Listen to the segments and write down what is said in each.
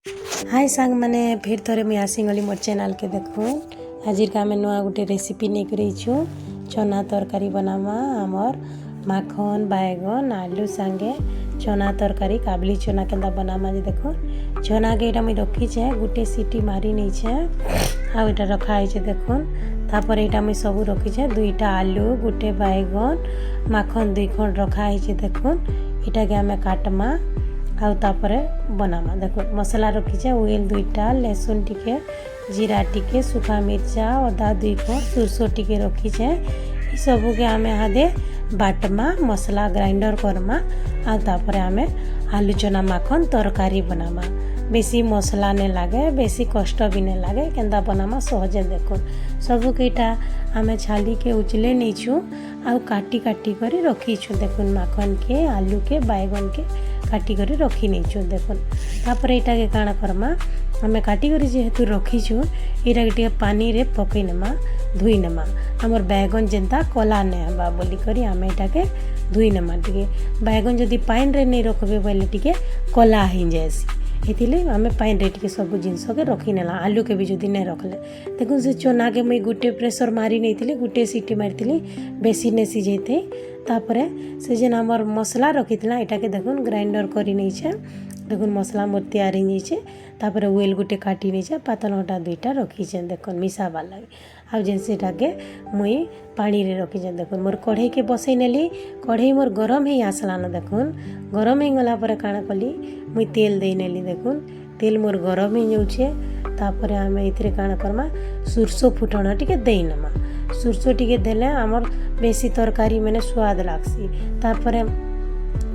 हाय सांग मैंने फिर थोड़े मुई आसीगली मोर चैनल के देखूँ हाजिर का आम नुआ गोटे रेसिपी नहीं करेछु चना तरकारी बनामा आमर माखन बैगन आलू सांगे चना तरकारी काबली चना केंदा बनामा जे देखो चना के मुई रखीचे गोटे सीटी मारी नहीं आ रखाई देखुन तापर यहाँ मुई सब रखीचे दुईटा आलू गोटे बैगन माखन 2 खंड रखाई देखुन यहाँ के आम काटमा आउ तापरे बनामा देखो मसला रखीचे ऑयल 2टा लहसुन टिके जीरा टिके सूखा मिर्चा अदा 2 खंड सुरसो टिके रखीचे ये सब के आमे हादे बाटमा मसला ग्राइंडर करमा आ तापरे आमे आलू चना माखन तरकारी बनामा बेसी मसला नहीं लागे बेसी कष्ट भी नहीं लागे केंदा बनामा सहजे देखो सब कईटा आमे छाली के उचले नहीं आउ काटी काटी करी रखीछु देखुन माखन के आलू के बैगन के काटी करी रखी नहीं देखुन तापर यहाँ के काଣା करमा आमे काटी करी जेहेतु रखीछु यहाँ के पानी रे पकई नेमा धुई नेमा हमर बैगन जेंता कला नहीं हवा बोली करी आमे यहाँ के धुई नेमा टिके बैगन जदि पानी रे नहीं रखबे बोले टिके कला ही जाएसी इतिले आमे पानी रे टिके सब जिनस के रखी नेला आलू के भी जदि नहीं रखले देखो से चना के मुई गोटे प्रेशर मारी नहीं थी गोटे सीटी मारी बेसी नहीं सिझे तापरे से जेन आमर मसला रखी यहाँ के देखुन ग्राइंडर करी नहीं छे देखुन मसला मोर तैयार हो जाइए तापर ऑयल गोटे काटी नहीं छे पातल हटा 2टा रखीचे देखुन मिसाबा लगे आउ जेन सेटा के मुई पानी रे रखीचे देखुन मोर कढ़ई के बसई नेली कढ़ई मोर गरम ही आसला न देखुन गरम ही गला पर काଣା कली मुई तेल दे नेली देखुन तेल मोर गरम ही जाउछे तापर आमे इतरे काଣା करमा सुरसो फुटण टिके देई नमा सुरसो टिके देले आमर बेसी तरकारी मैंने स्वाद लागसी तापर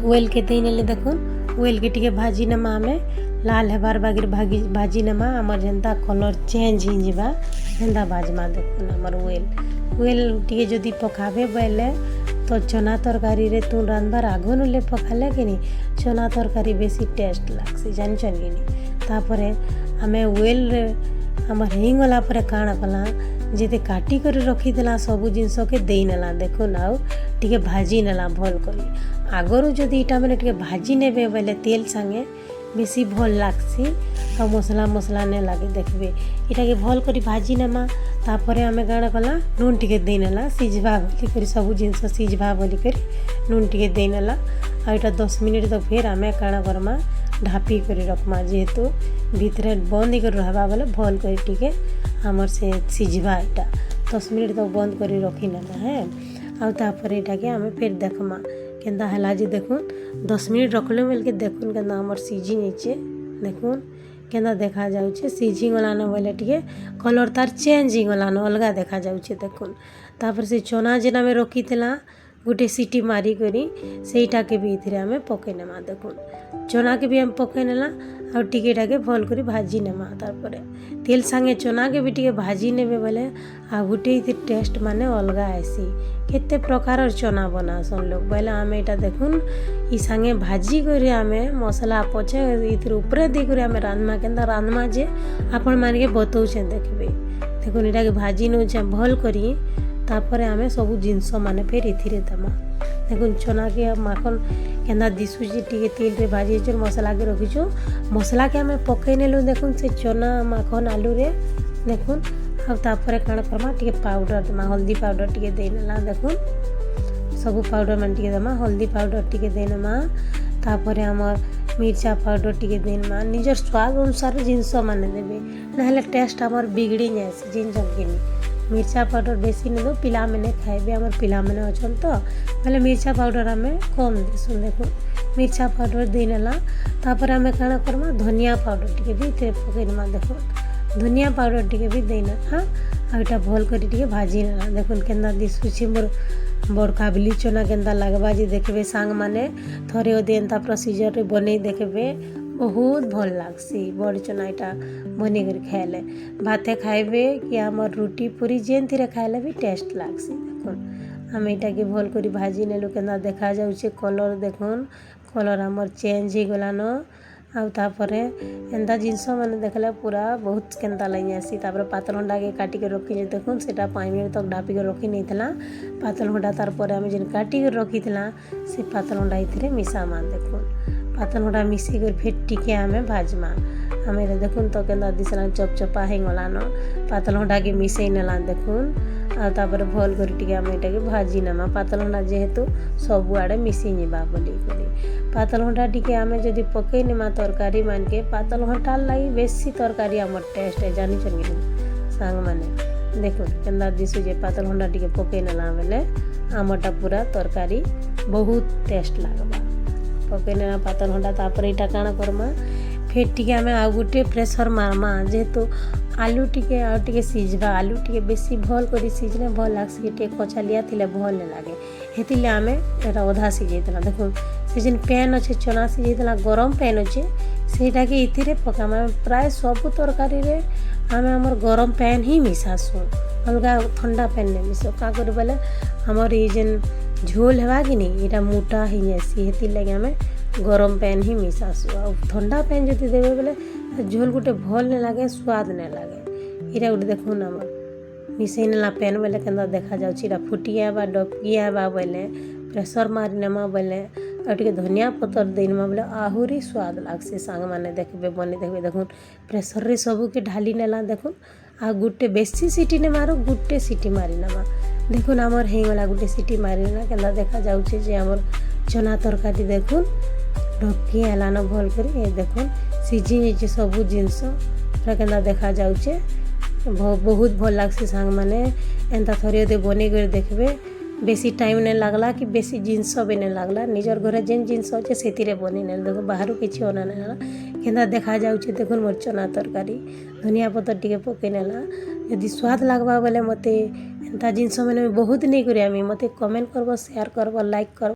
ऑयल के दे नेली देखुन ऑयल के टिके भाजी नमा आमे लाल हेबार बागिर भाजी नमा आमर जेंता कलर चेंज ही जीवा जेंता भाजमा देखुन आमर ऑयल टिके जदि पकाबे बेले तो चना तरकारी रे तू रांधबार आगन ले पकाले कि नहीं चना तरकारी बेसी टेस्ट लागसी जानछन कि नहीं तापर आमे ऑयल रे आमर हिंगला पर काଣା कला जेते काटी कर रखी देला सब जिनस के देई नेला देखुन आउ टिके भाजी नेला भल करी आगरू जदि इटा माने टिके भाजी नेबे बेले तेल संगे बेसी भल लागसी आ मसला मसला नहीं लागे देखबे इटा के भल करी भाजी नेमा तापरे आमे काଣା कला नून टिके देई नेला सिझबा बोली करी सब जिनस सिझबा बोली करी नून टिके देई नेला आ इटा 10 मिनिट तो फिर आमे काଣା करमा ढापी करी रखमा जेहेतु भितरे बंद कर रहबा बोले भल करी टिके हमर से सिझबा इटा 10 मिनिट तक बंद करी रखी नेमा है आउ तापर इटा के आमे फिर देखमा केंदा हला जे देखुन 10 मिनिट रखले मिल के देखुन केंदा हमर सीझी नीचे देखुन केंदा देखा जाउछे सीझी गलानो बोले टिके कलर तार चेंज ही गलानो अलगा देखा जाउछे देखुन तापर से चना जेना में रखी थला गोटे सीटी मारी करी सेटा के भी इथरे आमे पके नेमा देखुन चना के भी हम पके नेला और टिकेटा के भल करी भाजी नेमा तारपरे तेल संगे चना के भी टिके भाजी नेबे बोले आ गोटे इथे टेस्ट माने अलगा आसी केते प्रकार चना बनासन लोग बोले आमे एटा देखुन ई संगे भाजी करी आमे मसला पछे इथरे ऊपर दे करी आमे रांधमा केंदा रांधमा जे आपण माने के बतौछे देखबे देखुन एटा के भाजी नो जे भल करी तापर आमे सब जिनस माने फिर इथिरे दमा देखुन चना के माखन केंदा दिसुची टिके तेल रे भाजी चोर मसला के रखीछु मसला के आमे पकई नेलु देखुन से चना माखन आलू रे देखुन आ तापर काଣା करमा टिके पाउडर दमा हल्दी पाउडर टिके दे नेला देखुन सब पाउडर मन टिके दमा हल्दी पाउडर टिके दे नेमा तापर हमर मिर्चा पाउडर टिके देनमा निजर स्वाद अनुसार जिनस माने देबे नहले टेस्ट हमर बिगड़ी जायसी जिन जगनी मिर्चा पाउडर बेसी नहीं दो पिला मैंने खाइबे आमर पिला मैंने अच्छन तो पहले मिर्चा पाउडर आमे कम देसुन देखो मिर्चा पाउडर दे नेला तापर आमे काଣା करमा धनिया पाउडर टिके भी ते पकेनमा देखो धनिया पाउडर टिके भी देना हाँ आ इटा भल करी टिके भाजी नेला देखुन केंदा दिसुची मोर बड़ काबली चना केंदा लागबा जे देखबे सांग माने थरे ओदे एंता प्रोसीजर रे बने देखबे बहुत भल लागसी बड़ चना इटा बने कर खाइले भाते खाइबे कि आमर रोटी पूरी जेन थी खाइले भी टेस्ट लागसी देखुन आम यहाँ के भल करी भाजी नेलु केंदा देखा जाउछे कलर देखुन कलर आमर चेंज ही गलान आउ तापरे एंता जिनस माने देखले पूरा बहुत केंता लगी आसी तापर पातल हंडा के काटी के रखी देखुन सेटा 5 मिनट तक ढापी के रखी नहीं थला पातल हंडा तार आम जेन काटी के रखी थला से पातल हंडा इथरे मिसामा देखुन पातल हंडा मिसी कर फिर टिके आमे भाजमा आम देखुन तो केन्दा दिसला चपचपा हो गलान पातल हंडा के मिसई नेला देखुन आपर भल कर आम ये भाजी नमा पातल हंडा जेहेतु सबुआड़े मिसई निबा बोली पातल हंडा टी आम जदि पकई नेमा तरकारी मान के पातल हंटा लगी बेसी तरकारी आम टेस्ट है जानी सांग मैंने देखो केन्दा दिशुचे पातल हंडा टी पकई नेला बेले आमटा पूरा तरकारी बहुत टेस्ट लगवा पकई नेला पातल हंडा तापर यहाँ काण करमा फिर टी आम आउ गोटे प्रेसर मारमा जेहेतु आलू टिके आउ सीझा आलू टिके बेसी भल कर सीझने भल लग्सी टे कचालिया थिले भल नहीं लगे हेतिले आम एटा अधा सीझेला देखो से जेन पैन अच्छे चना सीझेला गरम पैन अच्छे सेटा के इथिरे पकामा प्राय सबु तरकारी रे आम आमर गरम पैन ही मिसासु अलगा ठंडा पैन नहीं मिसो का कर बोले आमर ये जेन झोल हेबा कि नहीं यहाँ मोटा ही जासी हेति लगे आम गरम पैन ही मिसासु आ ठंडा पैन जदि देवे बोले झोल गोटे भल नहीं लगे स्वाद नहीं लगे इरा गोटे देखुन आम मिसई नेला पैन बोले केन्दा देखा जाउछि फुटिया बा डबकिया बा बोले प्रेसर मारी नेमा बोले और धनिया पतर देनमा बोले आहुरी स्वाद लागसे सांग माने देखबे बनी देखबे देखुन प्रेसर रे सबू के ढाली नेला देखुन आ गुटे बेसी सीटी ने मारो गुटे सीटी मारी नेमा देखुन आमर हेगला गुटे सीटी मारी ना केन्दा देखा जाउछि जे आमर चना तरकारी देखुन ढक्की हेलान भल कर देखुन सीझी जाइए सबू जिनस पूरा केन्दा देखा जाउछे बहुत भल लागसे सांग माने एंता थोड़े दे बनी कर देखबे बेसी टाइम नहीं लगला कि बेसी जिनस भी नहीं लगला निजर घरे जेन जिनस अच्छे से बनी नहीं देखो बाहर किसी अना नहीं केन्दा देखा जाउछे देखुन मोर चना तरकारी धनिया पतर टिके पकई नेला यदि स्वाद लगवा बोले मते एंता जिनस मैंने बहुत नहीं करिया मते कमेंट करबो शेयर करबो लाइक करबो।